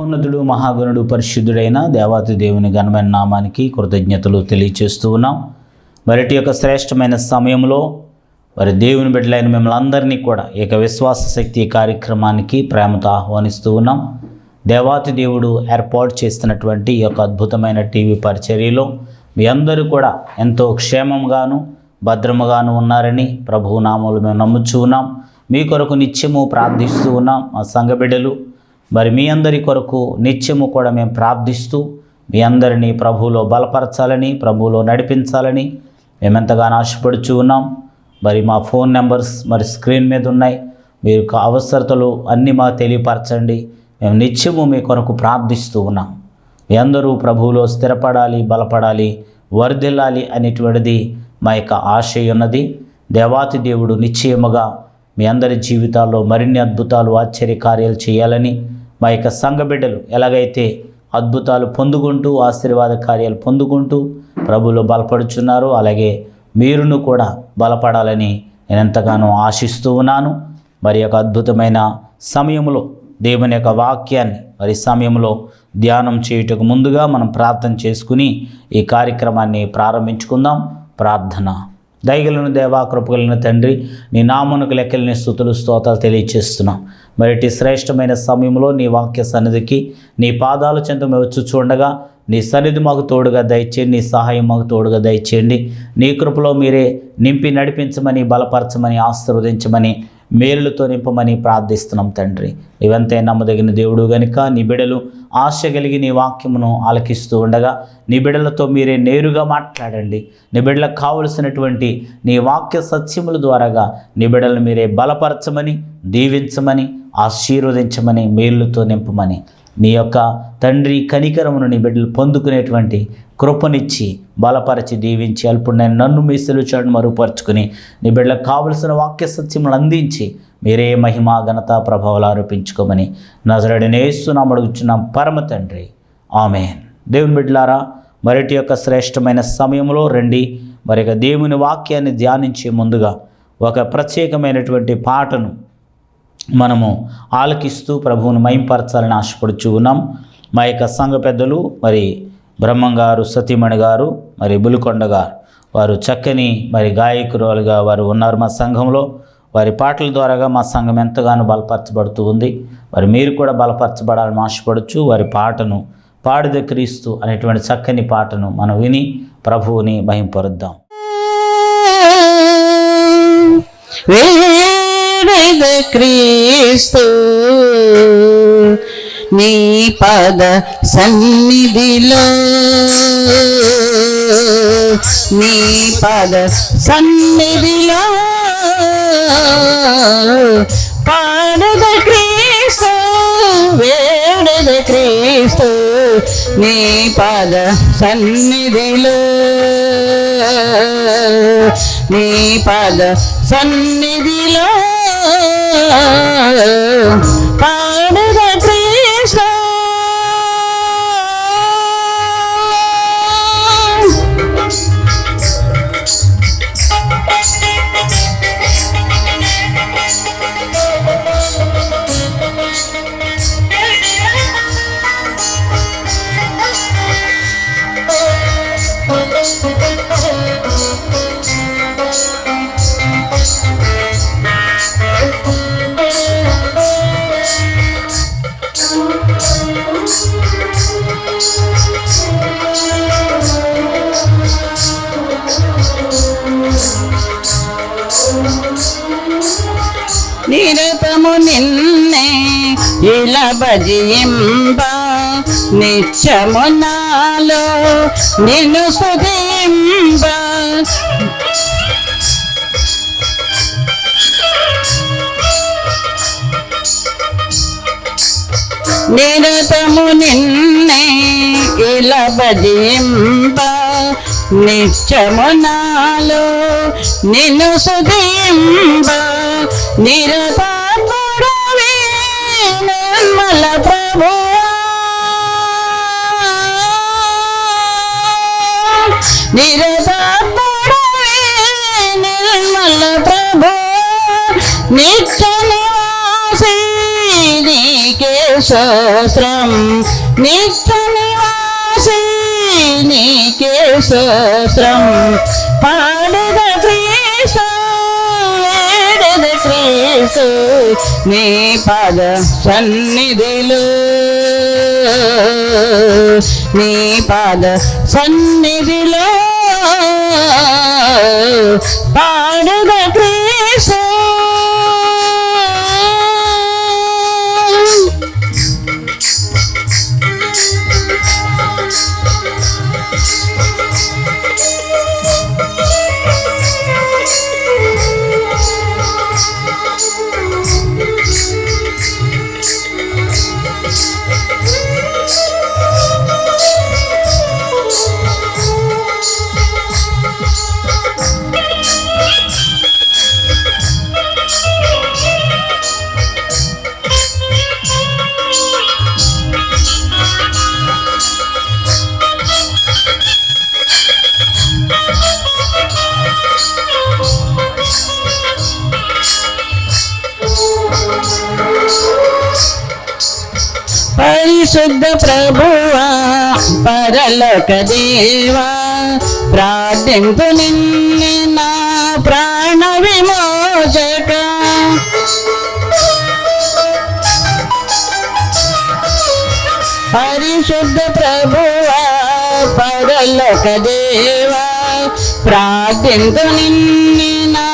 మహోన్నతుడు మహాగణుడు పరిశుద్ధుడైన దేవాతి దేవుని ఘనమైన నామానికి కృతజ్ఞతలు తెలియచేస్తూ ఉన్నాం. మరిటి యొక్క శ్రేష్టమైన సమయంలో మరి దేవుని బిడ్డలైన మిమ్మల్ని అందరినీ కూడా ఏక విశ్వాస శక్తి కార్యక్రమానికి ప్రేమతో ఆహ్వానిస్తూ ఉన్నాం. దేవాతి దేవుడు ఏర్పాటు చేస్తున్నటువంటి ఈ యొక్క అద్భుతమైన టీవీ పరిచర్యలో మీ అందరూ కూడా ఎంతో క్షేమంగాను భద్రముగాను ఉన్నారని ప్రభువు నామములో మేము నమ్ముచూ ఉన్నాం. మీ కొరకు నిత్యము ప్రార్థిస్తూ ఉన్నాం. మా సంఘ బిడ్డలు మరి మీ అందరి కొరకు నిత్యము కూడా మేము ప్రార్థిస్తూ మీ అందరినీ ప్రభువులో బలపరచాలని, ప్రభువులో నడిపించాలని మేమెంతగానో ఆశపడుచూ ఉన్నాం. మరి మా ఫోన్ నెంబర్స్ మరి స్క్రీన్ మీద ఉన్నాయి. మీరు అవసరతలు అన్నీ మాకు తెలియపరచండి. మేము నిత్యము మీ కొరకు ప్రార్థిస్తూ ఉన్నాం. మీ అందరూ ప్రభువులో స్థిరపడాలి, బలపడాలి, వర్ధిల్లాలి అనేటువంటిది మా యొక్క ఆశయం ఉన్నది. దేవాతి దేవుడు నిశ్చయముగా మీ అందరి జీవితాల్లో మరిన్ని అద్భుతాలు, ఆశ్చర్య కార్యాలు చేయాలని మా యొక్క సంఘ బిడ్డలు ఎలాగైతే అద్భుతాలు పొందుకుంటూ ఆశీర్వాద కార్యాలు పొందుకుంటూ ప్రభువులో బలపడుచున్నారో అలాగే మీరును కూడా బలపడాలని నేను ఎంతగానో ఆశిస్తూ ఉన్నాను. మరి యొక్క అద్భుతమైన సమయంలో దేవుని యొక్క వాక్యాన్ని మరి సమయంలో ధ్యానం చేయుటకు ముందుగా మనం ప్రార్థన చేసుకుని ఈ కార్యక్రమాన్ని ప్రారంభించుకుందాం. ప్రార్థన. దయగలను దేవా, కృపగలిగిన తండ్రి, నీ నామమునకు లెక్కలేని స్తుతులు స్తోత్రాలు తెలియచేస్తున్నాం. మరిటి శ్రేష్టమైన సమయంలో నీ వాక్య సన్నిధికి నీ పాదాల చెంత మేము వచ్చి చూడగా నీ సన్నిధి మాకు తోడుగా దయచేయండి, నీ సహాయం మాకు తోడుగా దయచేయండి. నీ కృపలో మీరే నింపి నడిపించమని, బలపరచమని, ఆశీర్వదించమని, మేలులతో నింపమని ప్రార్థిస్తున్నాం తండ్రి. నీవంతే నమ్మదగిన దేవుడు గనుక నీ బిడ్డలు ఆశ కలిగి నీ వాక్యమును ఆలకిస్తూ ఉండగా నీ బిడ్డలతో మీరే నేరుగా మాట్లాడండి. నీ బిడ్డలకు కావలసినటువంటి నీ వాక్య సత్యముల ద్వారాగా నీ బిడ్డలను మీరే బలపరచమని, దీవించమని, ఆశీర్వదించమని, మేలులతో నింపమని, నీ యొక్క తండ్రి కనికరమును నీ బిడ్డలు పొందుకునేటువంటి కృపనిచ్చి బలపరచి దీవించి అల్పుడైన నన్ను మీ సెలుచాడును మరుగుపరుచుకుని నీ బిడ్డలకు కావలసిన వాక్య సత్యములు అందించి మీరే మహిమ ఘనత ప్రభావాలు ఆరోపించుకోమని నజరేయుడైన యేసు నామమున అడుగుచున్నాం పరమ తండ్రి, ఆమేన్. దేవుని బిడ్డలారా, మరిటి యొక్క శ్రేష్టమైన సమయంలో రండి. మరి దేవుని వాక్యాన్ని ధ్యానించే ముందుగా ఒక ప్రత్యేకమైనటువంటి పాటను మనము ఆలకిస్తూ ప్రభువును మహింపరచాలని ఆశపడుచూ ఉన్నాం. మా యొక్క సంఘ పెద్దలు మరి బ్రహ్మం గారు, సతీమణి గారు, మరి బులికొండ గారు, వారు చక్కని మరి గాయకురాలుగా వారు ఉన్నారు మా సంఘంలో. వారి పాటల ద్వారాగా మా సంఘం ఎంతగానో బలపరచబడుతూ ఉంది. మరి మీరు కూడా బలపరచబడాలని ఆశపడచ్చు. వారి పాటను పాడిద క్రీస్తు అనేటువంటి చక్కని పాటను మనం విని ప్రభువుని మహింపరుద్దాం. వేద క్రీస్తు నీ పద సన్నిధిలో, నీ పద సన్నిధిలో పాడద క్రీస్తు, వేడద క్రీస్తు నీ పద సన్నిధిలో, నీ పద సన్నిధిలో పాడద క్రీస్తు. నిరతము నిన్నే ఇలా భజింప, నిత్యము నాలో నిన్ను స్తుతింప, నిరతము నిన్నే ఇలా భజింప, నిత్యము నాలో నిన్ను స్తుతింప, నిరతముడవే నిర్మల ప్రభువా, నిరతముడవే నిర్మల ప్రభువా, నిత్య నివాసి నీకే స్తోత్రం నిత్య నివాసి నీకే స్తోత్రం పాడద క్రీస్తు వేడద క్రీస్తు నీ పాద సన్నిధిలో నీ పాద సన్నిధిలో పాడద క్రీస్తు పరిశుద్ధ ప్రభువా పరలోక దేవా ప్రార్థింపు నిన్నే నా ప్రాణ విమోచక పరిశుద్ధ ప్రభువా పరలోక దేవా ప్రార్థింపు నిన్నే నా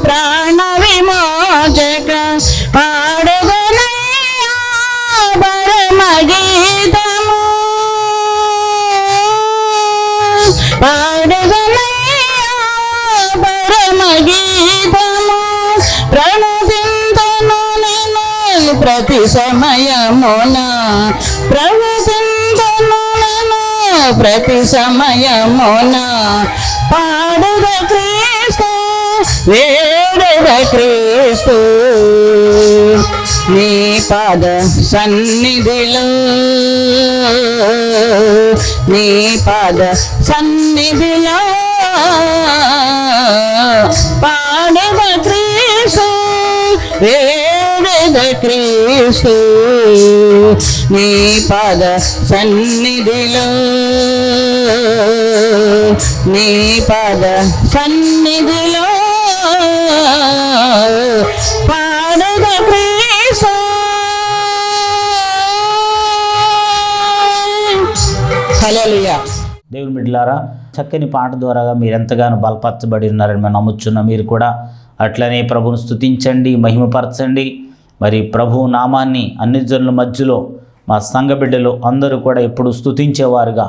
ప్రాణ విమోచక పాడగనయ్యా పరమ గీతము పాడగనయ్యా పరమ గీతము ప్రణతింతను నేను ప్రతి సమయమున ప్రవచింతను నేను ప్రతి సమయమున పాడద క్రీస్తు వేడద క్రీస్తు నీ పాద సన్నిధిలో నీ పాద సన్నిధిలో పాడద క్రీస్తు వేడద క్రీస్తు నీ పాద సన్నిధిలో నీ పాద సన్నిధిలో పాడద క్రీస్తు హల్లెలూయా. దేవుని బిడ్డలారా, చక్కని పాట ద్వారా మీరు ఎంతగానో బలపరచబడి ఉన్నారని మనం నమ్ముచున్నాం. మీరు కూడా అట్లనే ప్రభువును స్తుతించండి, మహిమపరచండి. మరి ప్రభు నామాన్ని అన్ని జనుల మధ్యలో మా సంఘ బిడ్డలు అందరూ కూడా ఎప్పుడు స్తుతించేవారుగా,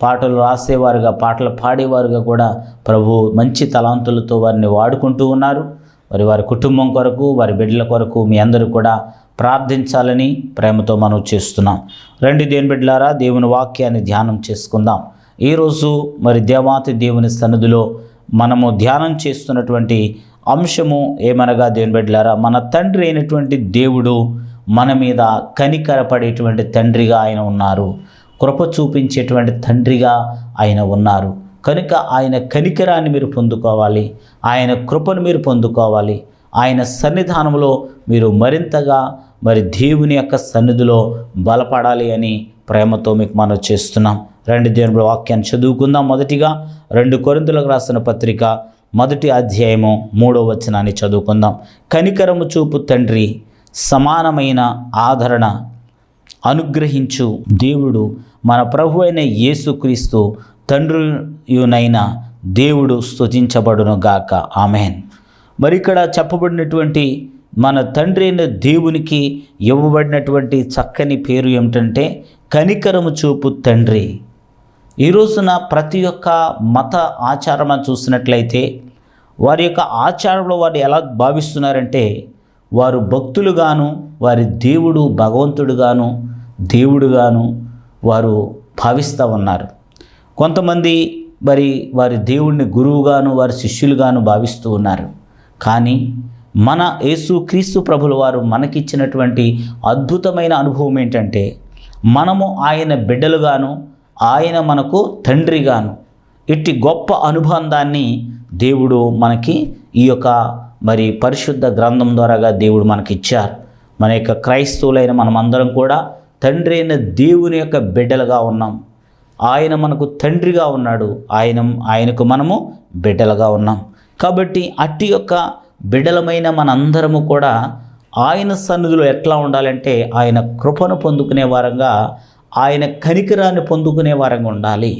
పాటలు రాసేవారుగా, పాటలు పాడేవారుగా కూడా ప్రభు మంచి తలాంతులతో వారిని వాడుకుంటూ ఉన్నారు. మరి వారి కుటుంబం కొరకు, వారి బిడ్డల కొరకు మీ అందరూ కూడా ప్రార్థించాలని ప్రేమతో మనం చేస్తున్నాం. రండి దేవుని బిడ్డలారా, దేవుని వాక్యాన్ని ధ్యానం చేసుకుందాం. ఈరోజు మరి దేవాతి దేవుని సన్నిధిలో మనము ధ్యానం చేస్తున్నటువంటి అంశము ఏమనగా దేవుని బిడ్డలారా, మన తండ్రి అయినటువంటి దేవుడు మన మీద కనికరపడేటువంటి తండ్రిగా ఆయన ఉన్నారు. కృప చూపించేటువంటి తండ్రిగా ఆయన ఉన్నారు. కనుక ఆయన కనికరాన్ని మీరు పొందుకోవాలి, ఆయన కృపను మీరు పొందుకోవాలి. ఆయన సన్నిధానంలో మీరు మరింతగా మరి దేవుని యొక్క సన్నిధిలో బలపడాలి అని ప్రేమతో మీకు మనం చేస్తున్నాం. రెండు దేవుని వాక్యాన్ని చదువుకుందాం. మొదటిగా 2 కొరింథీయులకు రాసిన పత్రిక 1వ అధ్యాయము 3వ వచనాన్ని చదువుకుందాం. కనికరము చూపు తండ్రి సమానమైన ఆదరణ అనుగ్రహించు దేవుడు మన ప్రభు అయిన యేసుక్రీస్తు తండ్రియునైన దేవుడు స్తుతించబడును గాక. ఆమెన్. మరి ఇక్కడ చెప్పబడినటువంటి మన తండ్రి అయిన దేవునికి ఇవ్వబడినటువంటి చక్కని పేరు ఏమిటంటే కనికరము చూపు తండ్రి. ఈ రోజున ప్రతి ఒక్క మత ఆచారం చూసినట్లయితే వారి యొక్క ఆచారంలో వారు ఎలా భావిస్తున్నారంటే వారు భక్తులుగాను, వారి దేవుడు భగవంతుడుగాను, దేవుడుగాను వారు భావిస్తూ ఉన్నారు. కొంతమంది మరి వారి దేవుడిని గురువుగాను, వారి శిష్యులుగాను భావిస్తూ ఉన్నారు. కానీ మన యేసుక్రీస్తు ప్రభుల వారు మనకిచ్చినటువంటి అద్భుతమైన అనుభవం ఏంటంటే మనము ఆయన బిడ్డలుగాను, ఆయన మనకు తండ్రిగాను, ఇట్టి గొప్ప అనుబంధాన్ని దేవుడు మనకి ఈ యొక్క మరి పరిశుద్ధ గ్రంథం ద్వారాగా దేవుడు మనకిచ్చారు. మన యొక్క క్రైస్తవులైన మనమందరం కూడా తండ్రి అయిన దేవుని యొక్క బిడ్డలుగా ఉన్నాం. ఆయన మనకు తండ్రిగా ఉన్నాడు, ఆయనకు మనము బిడ్డలుగా ఉన్నాం. కాబట్టి అట్టి యొక్క బిడ్డలమైన మనందరము కూడా ఆయన సన్నిధిలో ఎట్లా ఉండాలంటే ఆయన కృపను పొందుకునే వారంగా, ఆయన కనికరాన్ని పొందుకునే వారంగా ఉండాలి.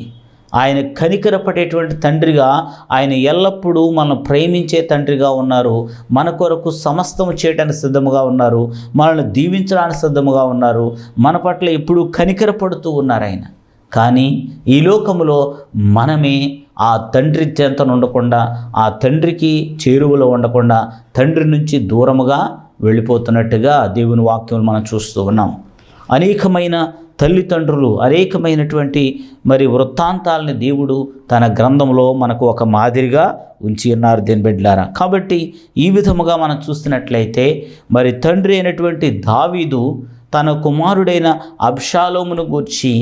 ఆయన కనికరపడేటువంటి తండ్రిగా, ఆయన ఎల్లప్పుడూ మనం ప్రేమించే తండ్రిగా ఉన్నారు. మన కొరకు సమస్తము చేయడానికి సిద్ధముగా ఉన్నారు, మనల్ని దీవించడానికి సిద్ధముగా ఉన్నారు, మన పట్ల ఎప్పుడూ కనికరపడుతూ ఉన్నారు ఆయన. కానీ ఈ లోకములో మనమే ఆ తండ్రి చెంతను ఉండకుండా, ఆ తండ్రికి చేరువలో ఉండకుండా తండ్రి నుంచి దూరముగా వెళ్ళిపోతున్నట్టుగా దేవుని వాక్యం మనం చూస్తూ ఉన్నాం. అనేకమైన తల్లిదండ్రులు అనేకమైనటువంటి వృత్తాంతాలని దేవుడు తన గ్రంథంలో మనకు ఒక మాదిరిగా ఉంచి ఉన్నారు దేని బిడ్డలారా. కాబట్టి ఈ విధముగా మనం చూస్తున్నట్లయితే తండ్రి అయినటువంటి దావీదు తన కుమారుడైన అబ్షాలోమును గూర్చి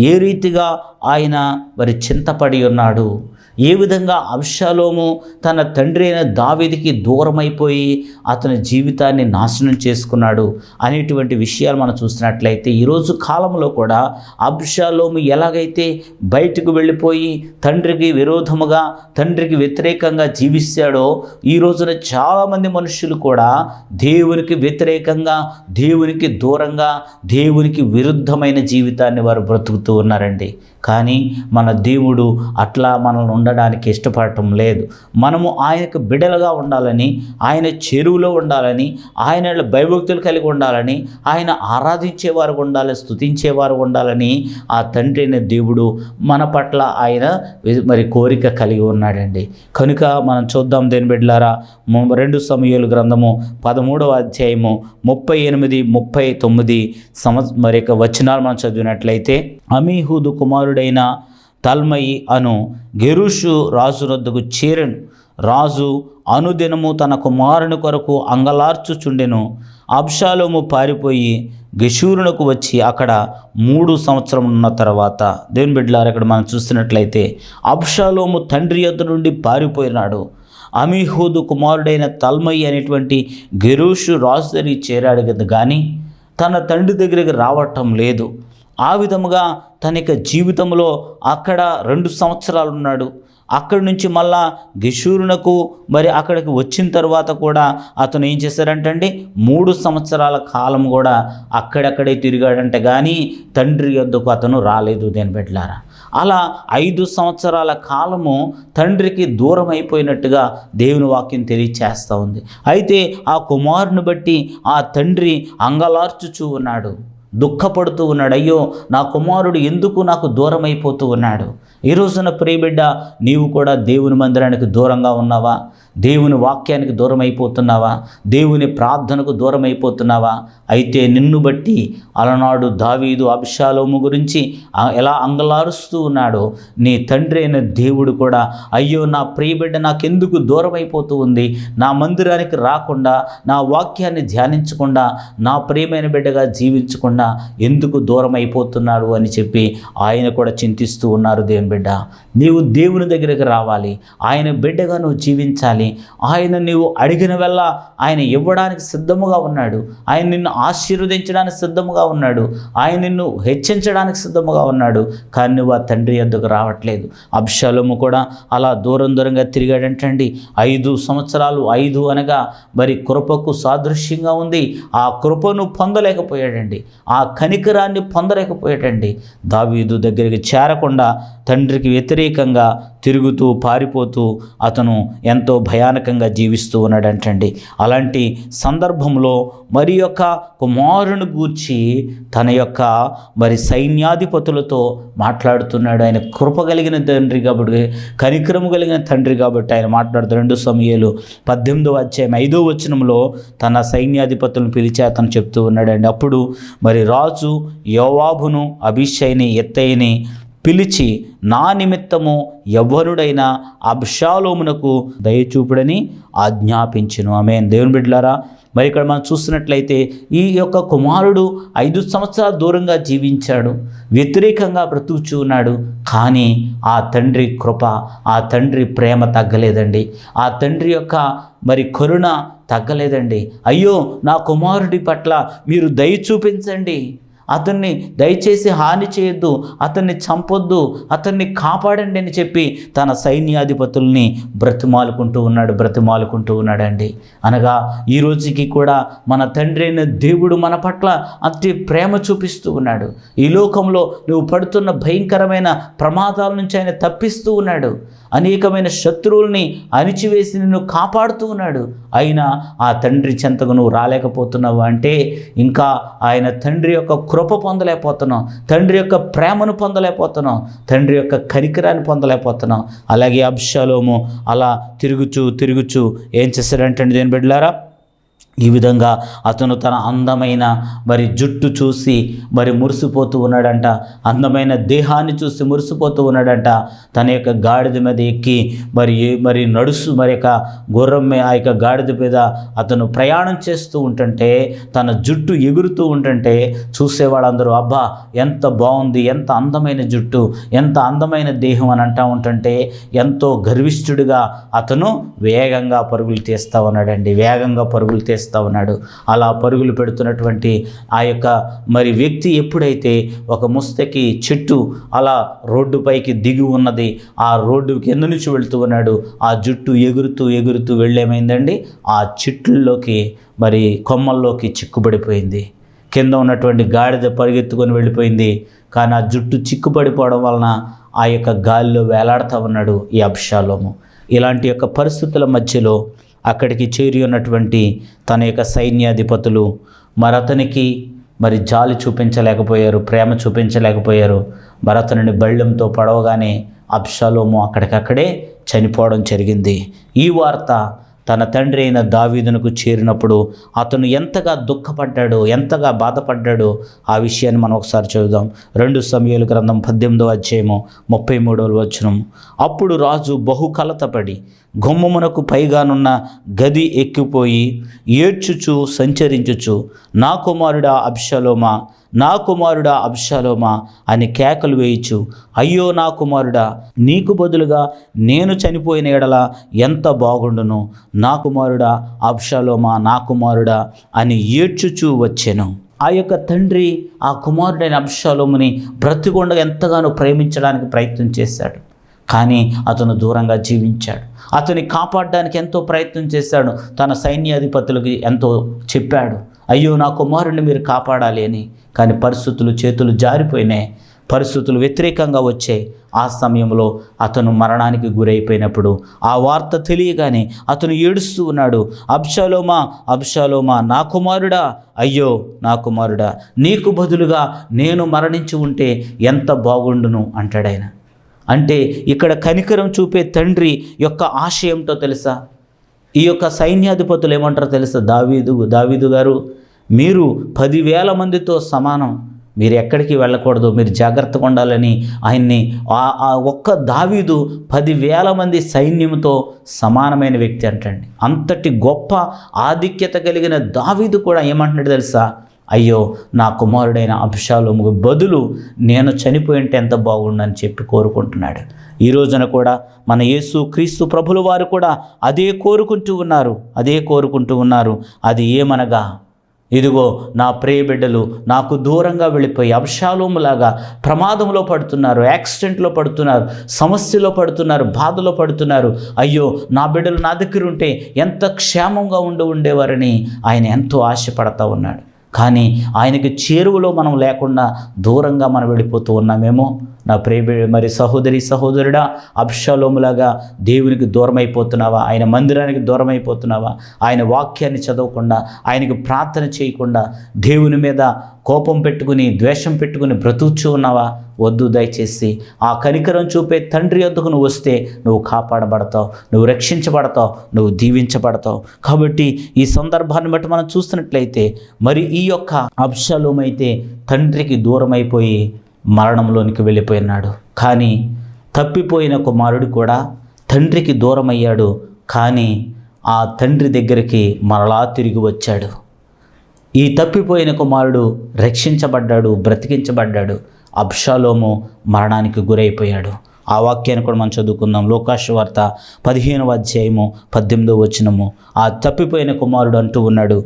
ఏ రీతిగా ఆయన చింతపడి ఉన్నాడు, ఏ విధంగా అబ్షాలోము తన తండ్రి అయిన దావీదుకి దూరమైపోయి అతని జీవితాన్ని నాశనం చేసుకున్నాడు అనేటువంటి విషయాలు మనం చూసినట్లయితే ఈరోజు కాలంలో కూడా అబ్షాలోము ఎలాగైతే బయటకు వెళ్ళిపోయి తండ్రికి విరోధముగా, తండ్రికి వ్యతిరేకంగా జీవిస్తాడో, ఈ రోజున చాలామంది మనుషులు కూడా దేవునికి వ్యతిరేకంగా, దేవునికి దూరంగా, దేవునికి విరుద్ధమైన జీవితాన్ని వారు బ్రతుకుతూ ఉన్నారండి. కానీ మన దేవుడు అట్లా మనల్ని ఉండడానికి ఇష్టపడటం లేదు. మనము ఆయనకు బిడ్డలుగా ఉండాలని, ఆయన చెరువులో ఉండాలని, ఆయన భయభక్తులు కలిగి ఉండాలని, ఆయన ఆరాధించేవారు ఉండాలి, స్తుతించేవారు ఉండాలని ఆ తండ్రి అయిన దేవుడు మన పట్ల ఆయన కోరిక కలిగి ఉన్నాడండి. కనుక మనం చూద్దాం దేని బిడ్డలారా, 2 సమూయేలు గ్రంథము 13వ అధ్యాయము 38, 39 వచనాలు మనం చదివినట్లయితే, అమీహూదు కుమారుడైన తల్మయి అను గెరుషు రాజు వద్దకు చేరెను. రాజు అనుదినము తన కుమారుని కొరకు అంగలార్చుచుండెను. అబ్షాలోము పారిపోయి గెషూరునకు వచ్చి అక్కడ 3 సంవత్సరం ఉన్న తర్వాత, దేవుని బిడ్డలారా, ఇక్కడ మనం చూస్తున్నట్లయితే అబ్షాలోము తండ్రి యొద్ద నుండి పారిపోయినాడు. అమీహూదు కుమారుడైన తల్మయి అనేటువంటి గెరుషు రాజు దగ్గరికి చేరాడు కదా, కానీ తన తండ్రి దగ్గరికి రావటం లేదు. ఆ విధముగా తన యొక్క జీవితంలో అక్కడ 2 సంవత్సరాలు ఉన్నాడు. అక్కడి నుంచి మళ్ళా గెషూరునకు అక్కడికి వచ్చిన తర్వాత కూడా అతను ఏం చేశారంటే 3 సంవత్సరాల కాలం కూడా అక్కడక్కడే తిరిగాడంటే, కానీ తండ్రి యొద్దకు అతను రాలేదు దేని బిడ్డలారా. అలా 5 సంవత్సరాల కాలము తండ్రికి దూరం అయిపోయినట్టుగా దేవుని వాక్యం తెలియచేస్తూ ఉంది. అయితే ఆ కుమారుని బట్టి ఆ తండ్రి అంగలార్చుచూ ఉన్నాడు, దుఃఖపడుతూ ఉన్నాడు. అయ్యో, నా కుమారుడు ఎందుకు నాకు దూరం అయిపోతూ ఉన్నాడు. ఈ రోజున ప్రియబిడ్డ, నీవు కూడా దేవుని మందిరానికి దూరంగా ఉన్నావా? దేవుని వాక్యానికి దూరం అయిపోతున్నావా? దేవుని ప్రార్థనకు దూరం అయిపోతున్నావా? అయితే నిన్ను బట్టి అలనాడు దావీదు అబ్షాలోము గురించి ఎలా అంగలారుస్తూ ఉన్నాడో, నీ తండ్రి అయిన దేవుడు కూడా అయ్యో, నా ప్రియబిడ్డ నాకెందుకు దూరం అయిపోతూ ఉంది, నా మందిరానికి రాకుండా, నా వాక్యాన్ని ధ్యానించకుండా, నా ప్రియమైన బిడ్డగా జీవించకుండా ఎందుకు దూరం అయిపోతున్నాడు అని చెప్పి ఆయన కూడా చింతిస్తూ ఉన్నారు. దేవుని బిడ్డ, నీవు దేవుని దగ్గరికి రావాలి, ఆయన బిడ్డగా నువ్వు జీవించాలి. ఆయన నీవు అడిగిన వల్ల ఆయన ఇవ్వడానికి సిద్ధముగా ఉన్నాడు. ఆయన నిన్ను ఆశీర్వదించడానికి సిద్ధముగా ఉన్నాడు. ఆయన నిన్ను హెచ్చించడానికి సిద్ధముగా ఉన్నాడు. కానీ నువ్వు ఆ తండ్రి యొద్దకు రావట్లేదు. అబ్షాలోము కూడా అలా దూరంగా తిరిగాడంటండి. 5 సంవత్సరాలు, 5 అనగా కృపకు సాదృశ్యంగా ఉంది. ఆ కృపను పొందలేకపోయాడండి, ఆ కనికరాన్ని పొందలేకపోయాడండి. దావీదు దగ్గరికి చేరకుండా తండ్రికి వ్యతిరేకంగా తిరుగుతూ పారిపోతూ అతను ఎంతో భయానకంగా జీవిస్తూ ఉన్నాడంటండి. అలాంటి సందర్భంలో యొక్క కుమారుని గూర్చి తన యొక్క సైన్యాధిపతులతో మాట్లాడుతున్నాడు. ఆయన కృప కలిగిన తండ్రి కాబట్టి, కనికరము కలిగిన తండ్రి కాబట్టి ఆయన మాట్లాడుతూ 2 సమూయేలు 18వ అధ్యాయం 5వ వచనంలో తన సైన్యాధిపతులను పిలిచి అతను చెప్తూ ఉన్నాడండి. అప్పుడు రాజు యోవాబును అబీషైని ఎత్తయిని పిలిచి, నా నిమిత్తము యవ్వనుడైన అబ్షాలోమునకు దయచూపుడని ఆజ్ఞాపించును. ఆమేన్. దేవుని బిడ్డలారా, మరి ఇక్కడ మనం చూస్తున్నట్లయితే ఈ యొక్క కుమారుడు 5 సంవత్సరాలు దూరంగా జీవించాడు, వ్యతిరేకంగా బ్రతుకుచూ ఉన్నాడు. కానీ ఆ తండ్రి కృప, ఆ తండ్రి ప్రేమ తగ్గలేదండి. ఆ తండ్రి యొక్క మరి కరుణ తగ్గలేదండి. అయ్యో నా కుమారుడి పట్ల మీరు దయ చూపించండి, అతన్ని దయచేసి హాని చేయొద్దు, అతన్ని చంపొద్దు, అతన్ని కాపాడండి అని చెప్పి తన సైన్యాధిపతుల్ని బ్రతిమాలుకుంటూ ఉన్నాడండి. అనగా ఈ రోజుకి కూడా మన తండ్రి అయిన దేవుడు మన పట్ల అతి ప్రేమ చూపిస్తూ ఉన్నాడు. ఈ లోకంలో నువ్వు పడుతున్న భయంకరమైన ప్రమాదాల నుంచి ఆయన తప్పిస్తూ ఉన్నాడు. అనేకమైన శత్రువుల్ని అణిచివేసి నిన్ను కాపాడుతూ ఉన్నాడు. అయినా ఆ తండ్రి చెంతకు నువ్వు రాలేకపోతున్నావు అంటే ఇంకా ఆయన తండ్రి యొక్క కృప పొందలేకపోతున్నావు, తండ్రి యొక్క ప్రేమను పొందలేకపోతున్నావు, తండ్రి యొక్క కనికరాన్ని పొందలేకపోతున్నావు. అలాగే అబ్షాలోము అలా తిరుగుచూ ఏం చేశాడంటే దేని బిడ్డలారా, ఈ విధంగా అతను తన అందమైన మరి జుట్టు చూసి మరి మురిసిపోతూ ఉన్నాడంట, అందమైన దేహాన్ని చూసి మురిసిపోతూ ఉన్నాడంట. తన యొక్క గాడిద మీద ఎక్కి మరి యొక్క గుర్రం ఆ యొక్క గాడిద మీద అతను ప్రయాణం చేస్తూ ఉంటుంటే, తన జుట్టు ఎగురుతూ ఉంటుంటే చూసేవాళ్ళందరూ అబ్బా ఎంత బాగుంది, ఎంత అందమైన జుట్టు, ఎంత అందమైన దేహం అని అంటూ ఉంటుంటే ఎంతో గర్విష్ఠుడిగా అతను వేగంగా పరుగులు తీస్తూ ఉన్నాడు. అలా పరుగులు పెడుతున్నటువంటి ఆ యొక్క మరి వ్యక్తి ఎప్పుడైతే ఒక ముస్తకి చెట్టు అలా రోడ్డుపైకి దిగి ఉన్నది, ఆ రోడ్డు కింద నుంచి వెళుతూ ఉన్నాడు, ఆ జుట్టు ఎగురుతూ వెళ్ళేమైందండి, ఆ చెట్లలోకి మరి కొమ్మల్లోకి చిక్కుబడిపోయింది. కింద ఉన్నటువంటి గాడిద పరిగెత్తుకొని వెళ్ళిపోయింది. కానీ ఆ జుట్టు చిక్కుపడిపోవడం వలన ఆ యొక్క గాలిలో వేలాడుతూ ఉన్నాడు ఈ అబ్షాలోము. ఇలాంటి యొక్క పరిస్థితుల మధ్యలో అక్కడికి చేరి ఉన్నటువంటి తన యొక్క సైన్యాధిపతులు అతనికి జాలి చూపించలేకపోయారు, ప్రేమ చూపించలేకపోయారు. అతనిని బళ్ళెంతో పడవగానే అబ్షాలోము అక్కడికక్కడే చనిపోవడం జరిగింది. ఈ వార్త తన తండ్రి అయిన దావీదునకు చేరినప్పుడు అతను ఎంతగా దుఃఖపడ్డాడో, ఎంతగా బాధపడ్డాడో ఆ విషయాన్ని మనం ఒకసారి చదువుదాం. 2 సమూయేలు గ్రంథం 18వ అధ్యాయము 33వ వచనం. అప్పుడు రాజు బహు కలతపడి గుమ్మమునకు పైగానున్న గది ఎక్కిపోయి ఏడ్చుచు సంచరించుచు నా కుమారుడా అబ్షాలోమా అని కేకలు వేయిచు, అయ్యో నా కుమారుడా, నీకు బదులుగా నేను చనిపోయిన ఎడల ఎంత బాగుండును, నా కుమారుడా అబ్షాలోమా అని ఏడ్చుచూ వచ్చెను. ఆ యొక్క తండ్రి ఆ కుమారుడైన అబ్షాలోముని బ్రతికొండగా ఎంతగానో ప్రేమించడానికి ప్రయత్నం చేశాడు. కానీ అతను దూరంగా జీవించాడు. అతన్ని కాపాడడానికి ఎంతో ప్రయత్నం చేశాడు. తన సైన్యాధిపతులకి ఎంతో చెప్పాడు, అయ్యో నా కుమారుడిని మీరు కాపాడాలి అని. కానీ పరిస్థితులు చేతులు జారిపోయినాయి, పరిస్థితులు వ్యతిరేకంగా వచ్చాయి. ఆ సమయంలో అతను మరణానికి గురైపోయినప్పుడు ఆ వార్త తెలియగానే అతను ఏడుస్తూ ఉన్నాడు, అబ్షాలోమా నా కుమారుడా, అయ్యో నా కుమారుడా, నీకు బదులుగా నేను మరణించి ఉంటే ఎంత బాగుండును అంటాడాయన. అంటే ఇక్కడ కనికరం చూపే తండ్రి యొక్క ఆశయంతో తెలుసా? ఈ యొక్క సైన్యాధిపతులు ఏమంటారో తెలుసా? దావీదు గారు, మీరు 10,000 మందితో సమానం, మీరు ఎక్కడికి వెళ్ళకూడదు, మీరు జాగ్రత్తగా ఉండాలని ఆయన్ని ఆ ఒక్క దావీదు 10,000 మంది సైన్యంతో సమానమైన వ్యక్తి అంటండి. అంతటి గొప్ప ఆధిక్యత కలిగిన దావీదు కూడా ఏమంటున్నాడు తెలుసా? అయ్యో నా కుమారుడైన అబ్షాలోముకు బదులు నేను చనిపోయింటే ఎంత బాగుండని చెప్పి కోరుకుంటున్నాడు. ఈ రోజున కూడా మన యేసు క్రీస్తు ప్రభుల వారు కూడా అదే కోరుకుంటూ ఉన్నారు. అది ఏమనగా, ఇదిగో నా ప్రియ బిడ్డలు నాకు దూరంగా వెళ్ళిపోయి అబ్షాలోములాగా ప్రమాదంలో పడుతున్నారు, యాక్సిడెంట్లో పడుతున్నారు, సమస్యలో పడుతున్నారు, బాధలో పడుతున్నారు. అయ్యో నా బిడ్డలు నా దగ్గర ఉంటే ఎంత క్షేమంగా ఉండేవారని ఆయన ఎంతో ఆశపడతా ఉన్నాడు. కానీ ఆయనకి చేరువలో మనం లేకుండా దూరంగా మనం వెళ్ళిపోతూ ఉన్నామేమో. నా ప్రియ సహోదరుడా, అబ్షాలోములాగా దేవునికి దూరం అయిపోతున్నావా? ఆయన మందిరానికి దూరం అయిపోతున్నావా? ఆయన వాక్యాన్ని చదవకుండా, ఆయనకు ప్రార్థన చేయకుండా, దేవుని మీద కోపం పెట్టుకుని, ద్వేషం పెట్టుకుని బ్రతుకుచూ ఉన్నావా? వద్దు. దయచేసి ఆ కనికరం చూపే తండ్రి వద్దకు నువ్వు వస్తే నువ్వు కాపాడబడతావు, నువ్వు రక్షించబడతావు, నువ్వు దీవించబడతావు. కాబట్టి ఈ సందర్భాన్ని బట్టి మనం చూస్తున్నట్లయితే మరి ఈ యొక్క అబ్షాలోము అయితే తండ్రికి దూరం అయిపోయి మరణంలోనికి వెళ్ళిపోయినాడు. కానీ తప్పిపోయిన కుమారుడు కూడా తండ్రికి దూరం అయ్యాడు. కానీ ఆ తండ్రి దగ్గరికి మరలా తిరిగి వచ్చాడు. ఈ తప్పిపోయిన కుమారుడు రక్షించబడ్డాడు, బ్రతికించబడ్డాడు. అబ్షాలోము మరణానికి గురైపోయాడు. ఆ వాక్యాన్ని కూడా మనం చదువుకుందాం. లోకాసు వార్త 15వ అధ్యాయము 18వ వచనము. ఆ తప్పిపోయిన కుమారుడు అంటూ ఉన్నాడు,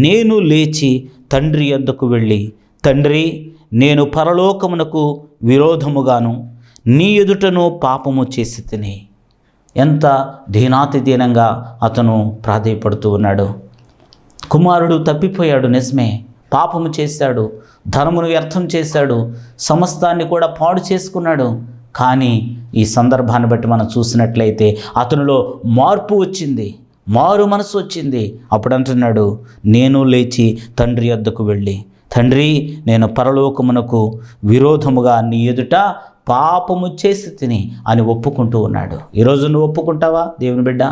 నేను లేచి తండ్రి యొద్దకు వెళ్ళి, తండ్రి, నేను పరలోకమునకు విరోధముగాను నీ ఎదుటను పాపము చేసి తిని. ఎంత దీనాతి దీనంగా అతను ప్రాధేయపడుతూ ఉన్నాడు. కుమారుడు తప్పిపోయాడు, నిజమే, పాపము చేశాడు, ధనమును వ్యర్థం చేశాడు, సమస్తాన్ని కూడా పాడు చేసుకున్నాడు. కానీ ఈ సందర్భాన్ని బట్టి మనం చూసినట్లయితే అతనిలో మార్పు వచ్చింది, మారు మనసు వచ్చింది. అప్పుడు అంటున్నాడు, నేను లేచి తండ్రి యొద్దకు వెళ్ళి, తండ్రి, నేను పరలోకమునకు విరోధముగా నీ ఎదుట పాపము చేసి తిని అని ఒప్పుకుంటూ ఉన్నాడు. ఈరోజు నువ్వు ఒప్పుకుంటావా దేవుని బిడ్డ?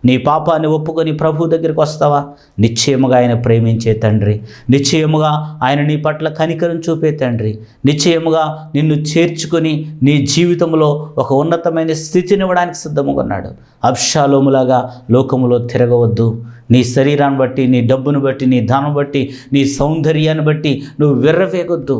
నీ పాపాన్ని ఒప్పుకొని ప్రభు దగ్గరికి వస్తావా? నిశ్చయముగా ఆయన ప్రేమించే తండ్రి, నిశ్చయముగా ఆయన నీ పట్ల కనికరం చూపే తండ్రి, నిశ్చయముగా నిన్ను చేర్చుకొని నీ జీవితంలో ఒక ఉన్నతమైన స్థితిని ఇవ్వడానికి సిద్ధముగా ఉన్నాడు. అబ్షాలోములాగా లోకములో తిరగవద్దు. నీ శరీరాన్ని బట్టి, నీ డబ్బును బట్టి, నీ ధనం బట్టి, నీ సౌందర్యాన్ని బట్టి నువ్వు విర్రవేగొద్దు.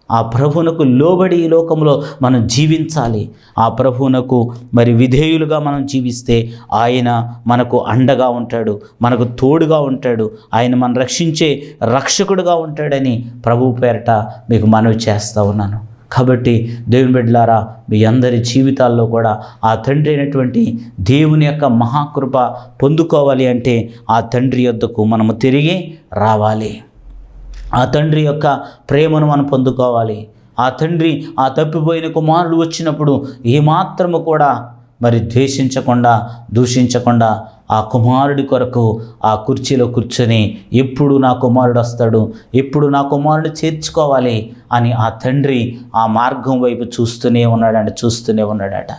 ఆ ప్రభువునకు లోబడి ఈ లోకంలో మనం జీవించాలి. ఆ ప్రభువునకు మరి విధేయులుగా మనం జీవిస్తే ఆయన మనకు అండగా ఉంటాడు, మనకు తోడుగా ఉంటాడు, ఆయన మనం రక్షించే రక్షకుడుగా ఉంటాడని ప్రభువు పేరట మీకు మనవి చేస్తూ ఉన్నాను. కాబట్టి దేవుని బిడ్డలారా, మీ అందరి జీవితాల్లో కూడా ఆ తండ్రి అయినటువంటి దేవుని యొక్క మహాకృప పొందుకోవాలి అంటే ఆ తండ్రి యొద్దకు మనము తిరిగి రావాలి. ఆ తండ్రి యొక్క ప్రేమను మనం పొందుకోవాలి. ఆ తండ్రి ఆ తప్పిపోయిన కుమారుడు వచ్చినప్పుడు ఏమాత్రము కూడా మరి ద్వేషించకుండా, దూషించకుండా ఆ కుమారుడి కొరకు ఆ కుర్చీలో కూర్చొని ఎప్పుడు నా కుమారుడు వస్తాడు, ఎప్పుడు నా కుమారుడు చేర్చుకోవాలి అని ఆ తండ్రి ఆ మార్గం వైపు చూస్తూనే ఉన్నాడట.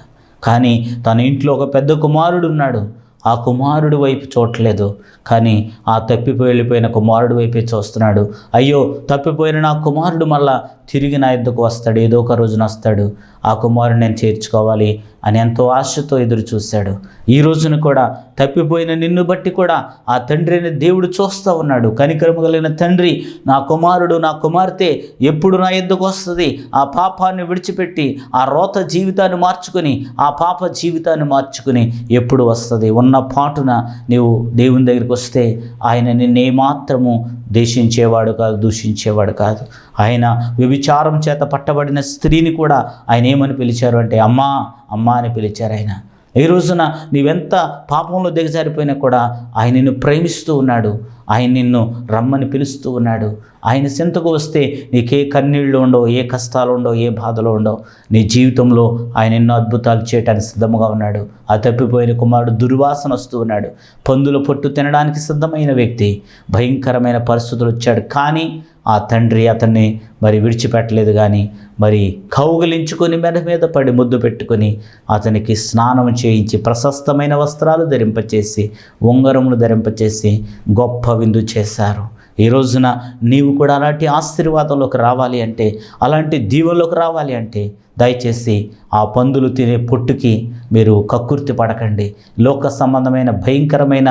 కానీ తన ఇంట్లో ఒక పెద్ద కుమారుడు ఉన్నాడు. ఆ కుమారుడి వైపు చూడలేదు, కానీ ఆ వెళ్ళిపోయిన కుమారుడి వైపే చూస్తున్నాడు. అయ్యో, తప్పిపోయిన నా కుమారుడు మళ్ళా తిరిగి నా యొద్దకు వస్తాడు, ఏదో ఒక రోజున వస్తాడు, ఆ కుమారుడు నేను చేర్చుకోవాలి అని ఎంతో ఆశతో ఎదురు చూశాడు. ఈ రోజున కూడా తప్పిపోయిన నిన్ను బట్టి కూడా ఆ తండ్రి అయిన దేవుడు చూస్తూ ఉన్నాడు. కనికరము కలిగిన తండ్రి, నా కుమారుడు, నా కుమార్తె ఎప్పుడు నా యొద్దకు వస్తుంది, ఆ పాపాన్ని విడిచిపెట్టి ఆ రోత జీవితాన్ని మార్చుకొని, ఆ పాప జీవితాన్ని మార్చుకుని ఎప్పుడు వస్తుంది? ఉన్న పాటున నీవు దేవుని దగ్గరికి వస్తే ఆయన నిన్నేమాత్రము దేశించేవాడు కాదు, దూషించేవాడు కాదు. ఆయన వ్యభిచారం చేత పట్టబడిన స్త్రీని కూడా ఆయన ఏమని పిలిచారు అంటే అమ్మా, అమ్మా అని పిలిచారు. ఆయన ఈ రోజున నీవెంత పాపంలో దిగజారిపోయినా కూడా ఆయన నిన్ను ప్రేమిస్తూ ఉన్నాడు. ఆయన నిన్ను రమ్మని పిలుస్తూ ఉన్నాడు. ఆయన చెంతకు వస్తే నీకే కన్నీళ్ళు ఉండవు, ఏ కష్టాలు ఉండవు, ఏ బాధలు ఉండవు. నీ జీవితంలో ఆయన ఎన్నో అద్భుతాలు చేయడానికి సిద్ధముగా ఉన్నాడు. ఆ తప్పిపోయిన కుమారుడు దుర్వాసన వస్తూ ఉన్నాడు. పందుల పొట్టు తినడానికి సిద్ధమైన వ్యక్తి. భయంకరమైన పరిస్థితులు వచ్చాడు, కానీ ఆ తండ్రి అతన్ని మరి విడిచిపెట్టలేదు. కానీ మరి కౌగిలించుకొని మెడ మీద పడి ముద్దు పెట్టుకొని అతనికి స్నానం చేయించి ప్రశస్తమైన వస్త్రాలు ధరింపచేసి, ఉంగరములు ధరింపచేసి గొప్ప విందు చేశారు. ఈ రోజున నీవు కూడా అలాంటి ఆశీర్వాదంలోకి రావాలి అంటే, అలాంటి దీవెనలోకి రావాలి అంటే దయచేసి ఆ పందులు తినే పొట్టుకి మీరు కక్కుర్తి పడకండి. లోక సంబంధమైన భయంకరమైన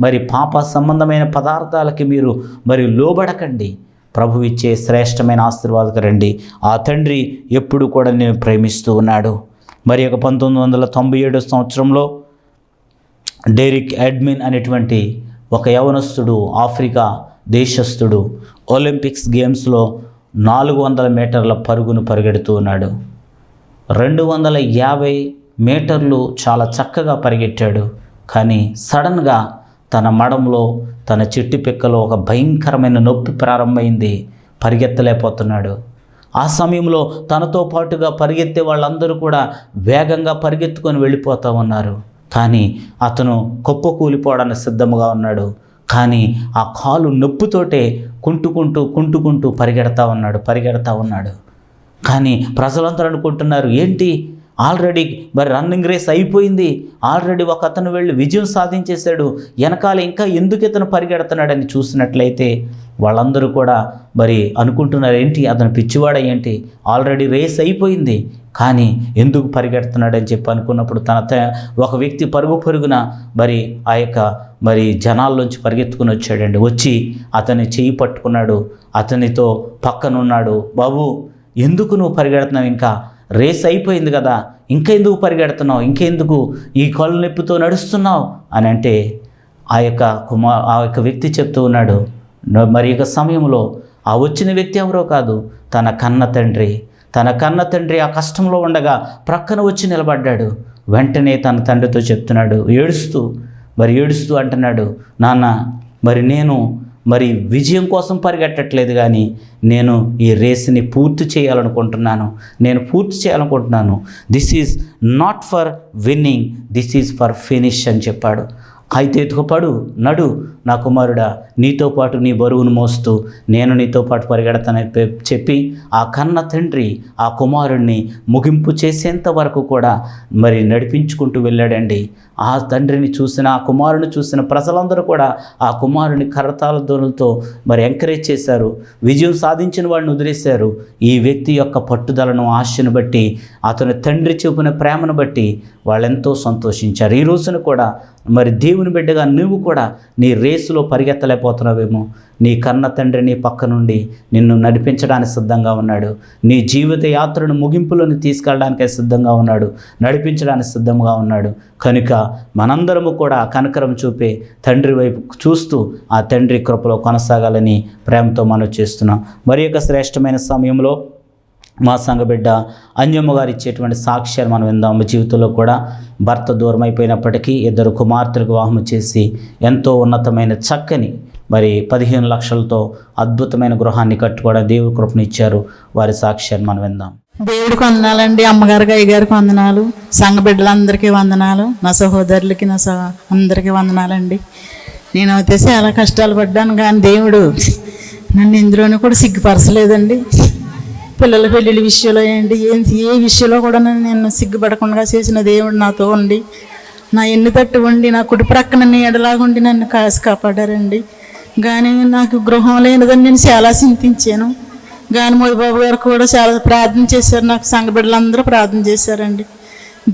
మరి పాప సంబంధమైన పదార్థాలకి మీరు మరి లోబడకండి. ప్రభు ఇచ్చే శ్రేష్టమైన ఆశీర్వాదకు రండి. ఆ తండ్రి ఎప్పుడు కూడా నేను ప్రేమిస్తూ ఉన్నాడు. మరి ఒక 1997 సంవత్సరంలో డెరిక్ ఎడ్మిన్ అనేటువంటి ఒక యవనస్తుడు, ఆఫ్రికా దేశస్థుడు, ఒలింపిక్స్ గేమ్స్లో 400 మీటర్ల పరుగును పరిగెడుతూ ఉన్నాడు. 250 మీటర్లు చాలా చక్కగా పరిగెట్టాడు. కానీ సడన్గా తన మడంలో, తన చెట్టు పిక్కలో ఒక భయంకరమైన నొప్పి ప్రారంభమైంది. పరిగెత్తలేకపోతున్నాడు. ఆ సమయంలో తనతో పాటుగా పరిగెత్తే వాళ్ళందరూ కూడా వేగంగా పరిగెత్తుకొని వెళ్ళిపోతూ ఉన్నారు. కానీ అతను కుప్పకూలిపోవడానికి సిద్ధముగా ఉన్నాడు. కానీ ఆ కాలు నొప్పితోటే కుంటుకుంటూ పరిగెడతా ఉన్నాడు. కానీ ప్రజలందరూ అనుకుంటున్నారు, ఏంటి ఆల్రెడీ మరి రన్నింగ్ రేస్ అయిపోయింది, ఆల్రెడీ ఒక అతను వెళ్ళి విజయం సాధించేశాడు, వెనకాల ఇంకా ఎందుకు ఇతను పరిగెడుతున్నాడని చూసినట్లయితే వాళ్ళందరూ కూడా మరి అనుకుంటున్నారు, ఏంటి అతను పిచ్చివాడ, ఏంటి ఆల్రెడీ రేస్ అయిపోయింది, కానీ ఎందుకు పరిగెడుతున్నాడని చెప్పి అనుకున్నప్పుడు ఒక వ్యక్తి పరుగున మరి ఆ యొక్క మరి జనాల్లోంచి పరిగెత్తుకుని వచ్చాడండి. వచ్చి అతని చెయ్యి పట్టుకున్నాడు, అతనితో పక్కనున్నాడు. బాబు, ఎందుకు నువ్వు పరిగెడుతున్నావు? ఇంకా రేస్ అయిపోయింది కదా, ఇంకెందుకు పరిగెడుతున్నావు? ఇంకెందుకు ఈ కాళ్ళు నొప్పితో నడుస్తున్నావు అని అంటే ఆ యొక్క వ్యక్తి చెప్తూ ఉన్నాడు, మరి ఇక సమయంలో ఆ వచ్చిన వ్యక్తి ఎవరో కాదు, తన కన్న తండ్రి ఆ కష్టంలో ఉండగా ప్రక్కన వచ్చి నిలబడ్డాడు. వెంటనే తన తండ్రితో చెప్తున్నాడు, ఏడుస్తూ అంటున్నాడు, నాన్న, నేను విజయం కోసం పరిగెట్టట్లేదు, కానీ నేను ఈ రేస్ని పూర్తి చేయాలనుకుంటున్నాను. This is not for winning, this is for finish అని చెప్పాడు. అయితే ఎత్తుకుపడు, నడు నా కుమారుడా, నీతో పాటు నీ బరువును మోస్తూ నేను నీతో పాటు పరిగెడతానని చెప్పి ఆ కన్న తండ్రి ఆ కుమారుణ్ణి ముగింపు చేసేంత వరకు కూడా నడిపించుకుంటూ వెళ్ళాడండి. ఆ తండ్రిని చూసిన, ఆ కుమారుని చూసిన ప్రజలందరూ కూడా ఆ కుమారుని కరతాళ ధ్వనులతో ఎంకరేజ్ చేశారు. విజయం సాధించిన వాడిని వదిలేశారు. ఈ వ్యక్తి యొక్క పట్టుదలను, ఆశను బట్టి, అతని తండ్రి చూపిన ప్రేమను బట్టి వాళ్ళెంతో సంతోషించారు. ఈ రోజున కూడా దేవుని బిడ్డగా నువ్వు కూడా నీ రేసులో పరిగెత్తలేకపోతున్నావేమో. నీ కన్న తండ్రి నీ పక్క నుండి నిన్ను నడిపించడానికి సిద్ధంగా ఉన్నాడు. నీ జీవిత యాత్రను ముగింపులోని తీసుకెళ్ళడానికి సిద్ధంగా ఉన్నాడు, నడిపించడానికి సిద్ధంగా ఉన్నాడు. కనుక మనందరము కూడా కనికరం చూపే తండ్రి వైపు చూస్తూ ఆ తండ్రి కృపలో కొనసాగాలని ప్రేమతో మనం చేస్తున్నాం. మరి యొక్క శ్రేష్టమైన సమయంలో మా సంఘబిడ్డ అంజమ్మ గారు ఇచ్చేటువంటి సాక్ష్యాలు మనం విందాం. జీవితంలో కూడా భర్త దూరం అయిపోయినప్పటికీ 2 కుమార్తెలకు వివాహం చేసి ఎంతో ఉన్నతమైన చక్కని 15 లక్షలతో అద్భుతమైన గృహాన్ని కట్టుకోవడం దేవుడి కృపనిచ్చారు. వారి సాక్ష్యాన్ని మనం విందాం. దేవుడికి వందనాలండి, అమ్మగారికి అయ్యగారికి వందనాలు, సంఘ బిడ్డలందరికీ వందనాలు, నా సహోదరులకి అందరికీ వందనాలండి. నేను అయితే చాలా కష్టాలు పడ్డాను, కానీ దేవుడు నన్ను ఇందులోనే కూడా సిగ్గుపరచలేదండి. పిల్లల పెళ్ళిళ్ళ విషయంలో ఏంటి, ఏ విషయంలో కూడా నేను సిగ్గుపడకుండా చేసిన దేవుడు నాతో ఉండి, నా ఎన్ని తట్టు ఉండి, నా కుడి ప్రక్కన నీడలాగుండి నన్ను కాపాడారండి. కానీ నాకు గృహం లేనిదని నేను చాలా చింతించాను. కానీ మోదిబాబు గారు కూడా చాలా ప్రార్థన చేశారు, నాకు సంఘ బిడ్డలందరూ ప్రార్థన చేశారండి.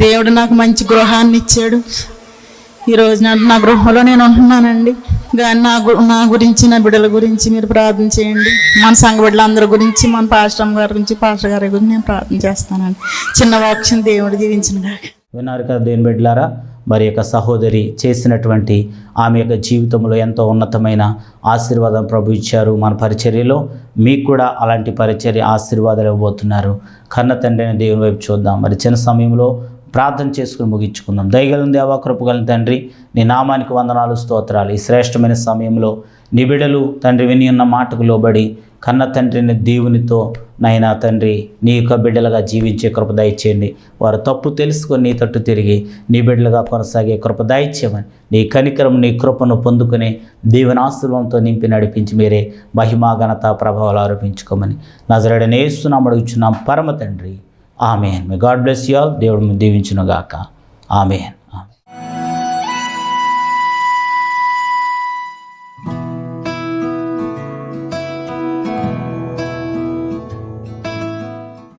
దేవుడు నాకు మంచి గృహాన్ని ఇచ్చాడు. ఈరోజు నా గృహంలో నేను ఉంటున్నానండి. కానీ నా గురించి, నా బిడ్డల గురించి మీరు ప్రార్థన చేయండి. మన సంఘ బిడ్డలందరి గురించి, మన పాస్టర్ గారి గురించి, పాస్టర్ గారి గురించి నేను ప్రార్థన చేస్తానండి. చిన్న వాక్యం దేవుడు దీవించిన గాక. విన్నారు కదా దేవుని బిడ్డలారా, యొక్క సహోదరి చేసినటువంటి ఆమె యొక్క జీవితంలో ఎంతో ఉన్నతమైన ఆశీర్వాదం ప్రభు ఇచ్చారు. మన పరిచర్యలో మీకు కూడా అలాంటి పరిచర్య ఆశీర్వాదాలు ఇవ్వబోతున్నారు. కన్న తండ్రి అయిన దేవుని వైపు చూద్దాం. చిన్న సమయంలో ప్రార్థన చేసుకుని ముగించుకుందాం. దయగలిగిన దేవా, కృపగలిగిన తండ్రి, నీ నామానికి వందనాలు, స్తోత్రాలు. ఈ శ్రేష్టమైన సమయంలో నీ బిడ్డలు తండ్రి విని ఉన్న మాటకు లోబడి కన్న తండ్రిని దేవునితో నైనా తండ్రి నీ యొక్క బిడ్డలుగా జీవించే కృప దయచేయండి. వారు తప్పు తెలుసుకొని నీ తట్టు తిరిగి నీ బిడ్డలుగా కొనసాగే కృప దయచేయమని, నీ కనికరం, నీ కృపను పొందుకునే దీవెనాశీర్వాదంతో నింపి నడిపించి మీరే మహిమా, ఘనత, ప్రభావాలు ఆరోపించుకోమని నజరేయుడైన యేసు నామమున అడుగుచున్నాం పరమ తండ్రి. Amen. May God bless you all. దేవుడు దీవించును గాక. ఆమెన్.